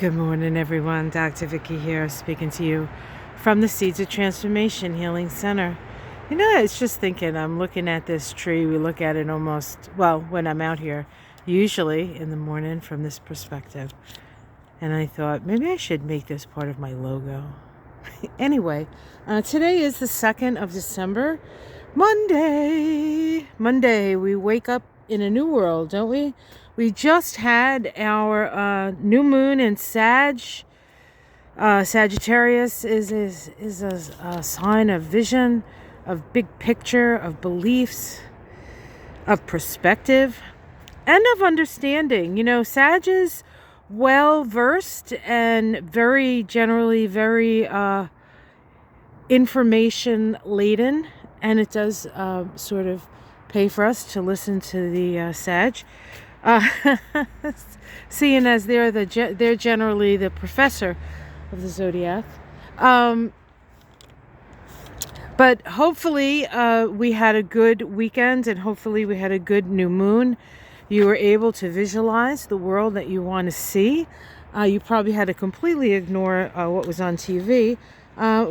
Good morning, everyone. Dr. Vicky here, speaking to you from the Seeds of Transformation Healing Center. You know, I was just thinking, I'm looking at this tree. We look at it when I'm out here, usually in the morning from this perspective. And I thought, maybe I should make this part of my logo. Anyway, today is the 2nd of December, Monday. We wake up in a new world, don't we? We just had our new moon in Sagittarius is a sign of vision, of big picture, of beliefs, of perspective, and of understanding. You know, Sag is well versed and very information laden, and it does sort of pay for us to listen to the Sag. Seeing as they're generally the professor of the zodiac. But hopefully we had a good weekend, and hopefully we had a good new moon. You were able to visualize the world that you want to see. You probably had to completely ignore what was on TV,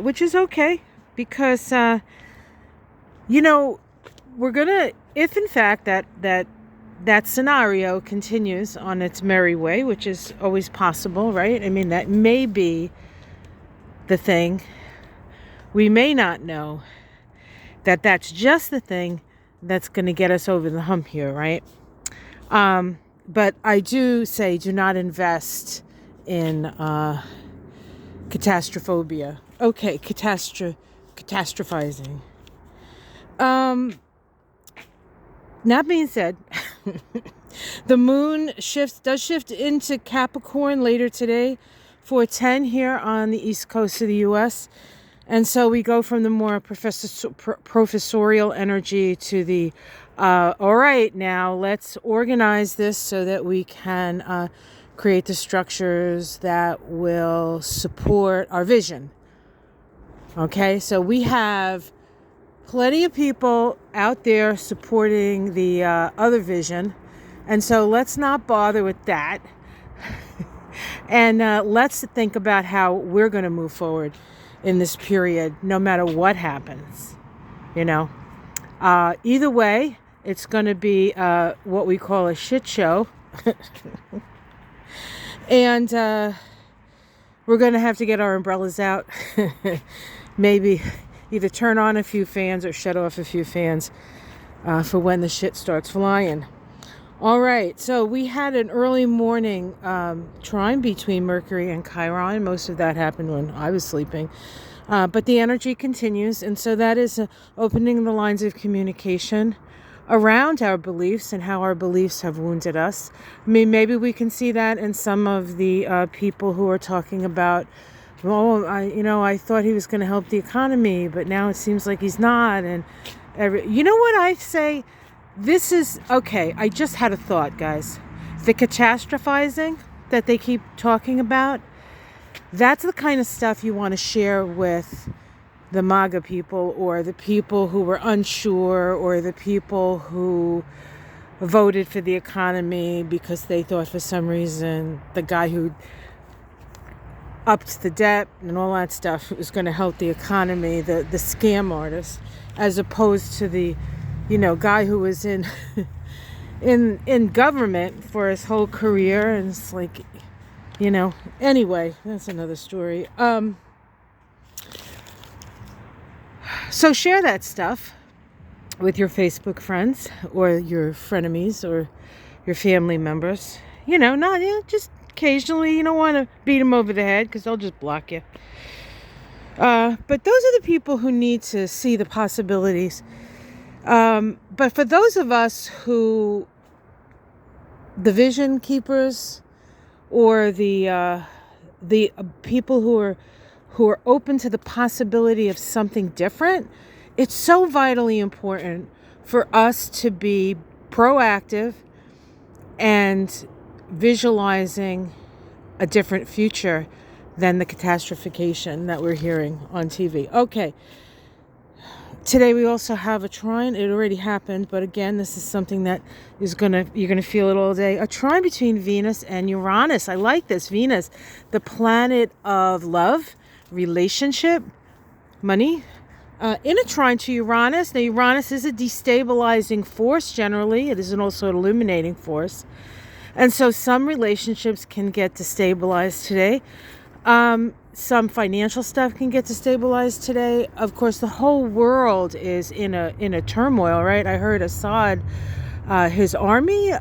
which is okay, because we're gonna, if in fact that scenario continues on its merry way, which is always possible, right? I mean, that may be the thing. We may not know that that's just the thing that's going to get us over the hump here, right? But I do say, do not invest in catastrophobia. Okay, catastrophizing. That being said, the moon does shift into Capricorn later today, 4:10 here on the east coast of the U.S. And so we go from the more professorial energy to the, all right, now let's organize this so that we can create the structures that will support our vision. Okay, so we have plenty of people out there supporting the other vision. And so let's not bother with that. And let's think about how we're going to move forward in this period, no matter what happens. Either way, it's going to be what we call a shit show. And we're going to have to get our umbrellas out. Maybe either turn on a few fans or shut off a few fans for when the shit starts flying. All right, so we had an early morning trine between Mercury and Chiron. Most of that happened when I was sleeping. But the energy continues, and so that is opening the lines of communication around our beliefs and how our beliefs have wounded us. I mean, maybe we can see that in some of the people who are talking about, well, I thought he was going to help the economy, but now it seems like he's not. And you know what I say? This is, okay, I just had a thought, guys. The catastrophizing that they keep talking about, that's the kind of stuff you want to share with the MAGA people, or the people who were unsure, or the people who voted for the economy because they thought for some reason the guy who upped the debt and all that stuff was going to help the economy, the scam artist, as opposed to the guy who was in government for his whole career. And it's like, anyway, that's another story. So share that stuff with your Facebook friends or your frenemies or your family members. Just occasionally. You don't want to beat them over the head because they'll just block you. But those are the people who need to see the possibilities. But for those of us who, the vision keepers, or the people who are open to the possibility of something different, it's so vitally important for us to be proactive and visualizing a different future than the catastrophication that we're hearing on TV. Okay. Today we also have a trine. It already happened, but again, this is something that you're gonna feel it all day. A trine between Venus and Uranus. I like this. Venus, the planet of love, relationship, money. In a trine to Uranus. Now, Uranus is a destabilizing force generally. It is also an illuminating force. And so some relationships can get destabilized today. Some financial stuff can get destabilized today. Of course, the whole world is in a turmoil, right? I heard Assad, his army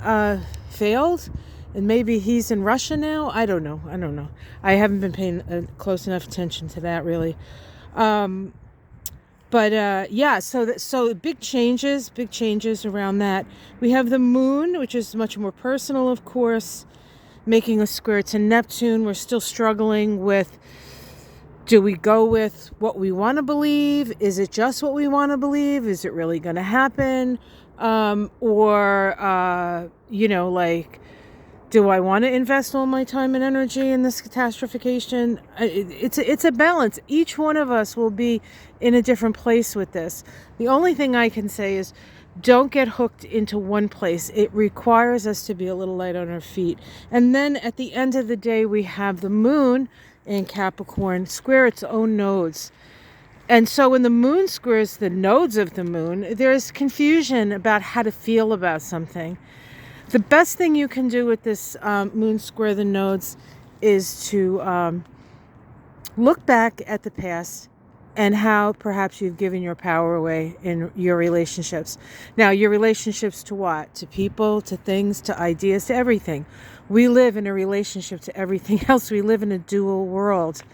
failed, and maybe he's in Russia now. I don't know. I haven't been paying close enough attention to that, really. Yeah, so big changes around that. We have the moon, which is much more personal, of course, making a square to Neptune. We're still struggling with, do we go with what we want to believe? Is it just what we want to believe? Is it really going to happen? Do I want to invest all my time and energy in this catastrophication? It's a balance. Each one of us will be in a different place with this. The only thing I can say is don't get hooked into one place. It requires us to be a little light on our feet. And then at the end of the day, we have the moon in Capricorn square its own nodes. And so when the moon squares the nodes of the moon, there's confusion about how to feel about something. The best thing you can do with this moon square the nodes is to look back at the past and how perhaps you've given your power away in your relationships. Now, your relationships to what? To people, to things, to ideas, to everything. We live in a relationship to everything else. We live in a dual world.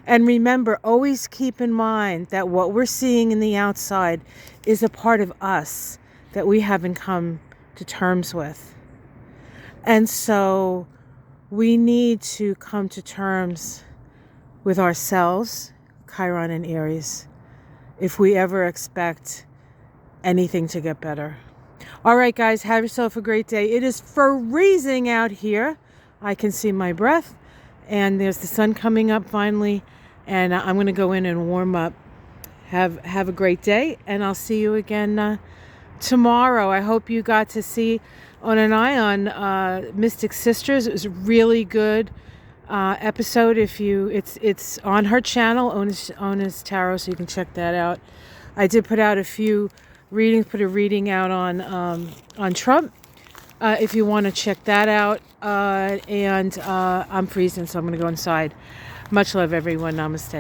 And remember, always keep in mind that what we're seeing in the outside is a part of us that we haven't come to terms with. And so we need to come to terms with ourselves, Chiron and Aries, if we ever expect anything to get better. All right, guys, have yourself a great day. It is freezing out here. I can see my breath, and there's the sun coming up finally, and I'm going to go in and warm up. Have a great day, and I'll see you again tomorrow. I hope you got to see on an eye on Mystic Sisters. It was a really good episode. It's on her channel, Ona's Tarot, so you can check that out. I did put out a few readings, put a reading out on Trump, if you want to check that out. I'm freezing, so I'm going to go inside. Much love, everyone. Namaste.